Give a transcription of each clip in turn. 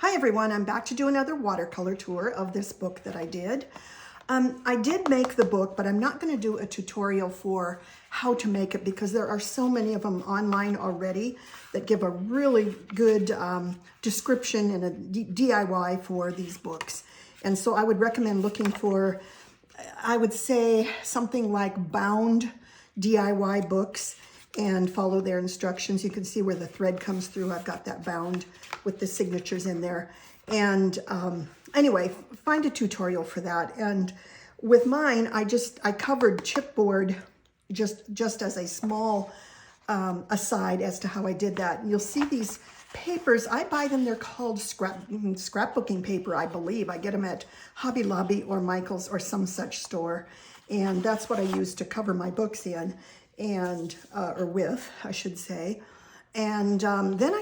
Hi everyone, I'm back to do another watercolor tour of this book that I did. I did make the book, but I'm not going to do a tutorial for how to make it because there are so many of them online already that give a really good description and a DIY for these books. And so I would recommend looking for, I would say, something like bound DIY books and follow their instructions. You can see where the thread comes through. I've got that bound with the signatures in there. And anyway, find a tutorial for that. And with mine, I covered chipboard just as a small aside as to how I did that. And you'll see these papers. I buy them. They're called scrapbooking paper, I believe. I get them at Hobby Lobby or Michael's or some such store. And that's what I use to cover my books in. And or with, I should say. And then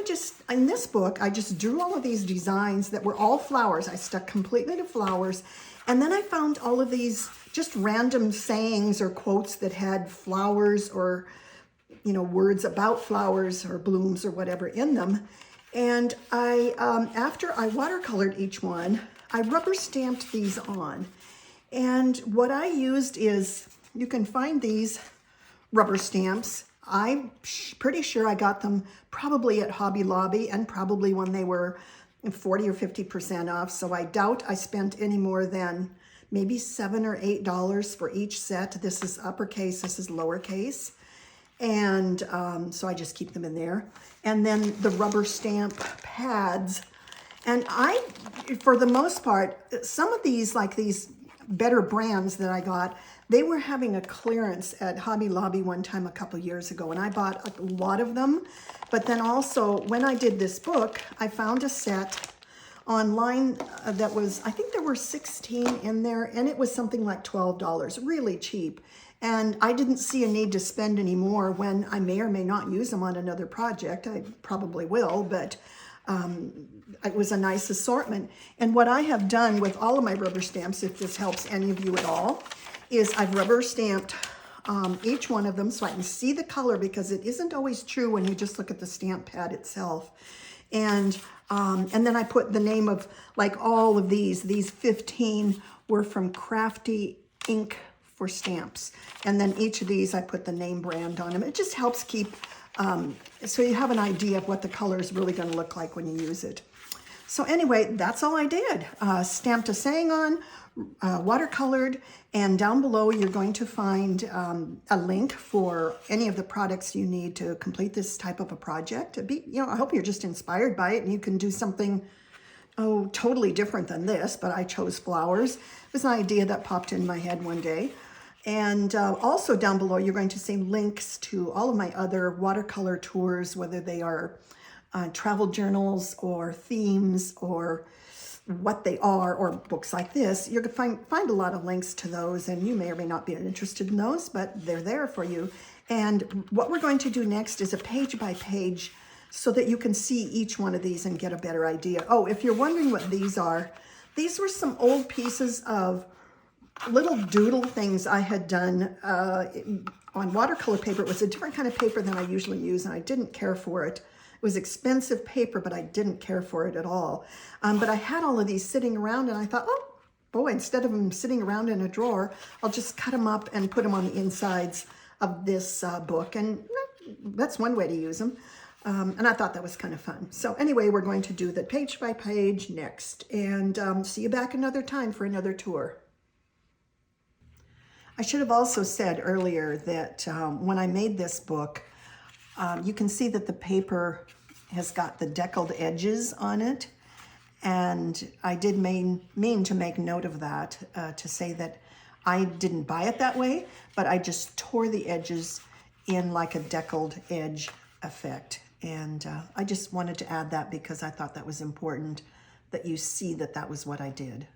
in this book, I just drew all of these designs that were all flowers. I stuck completely to flowers. And then I found all of these just random sayings or quotes that had flowers or, you know, words about flowers or blooms or whatever in them. And after I watercolored each one, I rubber stamped these on. And what I used is, you can find these rubber stamps. I'm pretty sure I got them probably at Hobby Lobby and probably when they were 40 or 50% off. So I doubt I spent any more than maybe $7 or $8 for each set. This is uppercase, this is lowercase. And so I just keep them in there. And then the rubber stamp pads. And for the most part, some of these, like these better brands that I got, they were having a clearance at Hobby Lobby one time a couple years ago, and I bought a lot of them. But then also, when I did this book, I found a set online that was, I think there were 16 in there, and it was something like $12, really cheap. And I didn't see a need to spend any more when I may or may not use them on another project. I probably will, but it was a nice assortment. And what I have done with all of my rubber stamps, if this helps any of you at all, is I've rubber stamped each one of them so I can see the color, because it isn't always true when you just look at the stamp pad itself. And then I put the name of, like, all of these 15 were from Crafty Ink for stamps. And then each of these I put the name brand on them. It just helps keep, so you have an idea of what the color is really going to look like when you use it. So anyway, that's all I did. Stamped a saying on, watercolored, and down below you're going to find a link for any of the products you need to complete this type of a project. I hope you're just inspired by it and you can do something, totally different than this, but I chose flowers. It was an idea that popped in my head one day. And also down below, you're going to see links to all of my other watercolor tours, whether they are travel journals or themes or what they are, or books like this. You're going to find a lot of links to those, and you may or may not be interested in those, but they're there for you. And what we're going to do next is a page by page so that you can see each one of these and get a better idea. Oh, if you're wondering what these are, these were some old pieces of little doodle things I had done on watercolor paper. It was a different kind of paper than I usually use, and I didn't care for it. It was expensive paper, but I didn't care for it at all. But I had all of these sitting around, and I thought, oh, boy, instead of them sitting around in a drawer, I'll just cut them up and put them on the insides of this book. And that's one way to use them. And I thought that was kind of fun. So anyway, we're going to do the page by page next. And see you back another time for another tour. I should have also said earlier that when I made this book, you can see that the paper has got the deckled edges on it. And I did mean to make note of that, to say that I didn't buy it that way, but I just tore the edges in like a deckled edge effect. And I just wanted to add that because I thought that was important, that you see that that was what I did.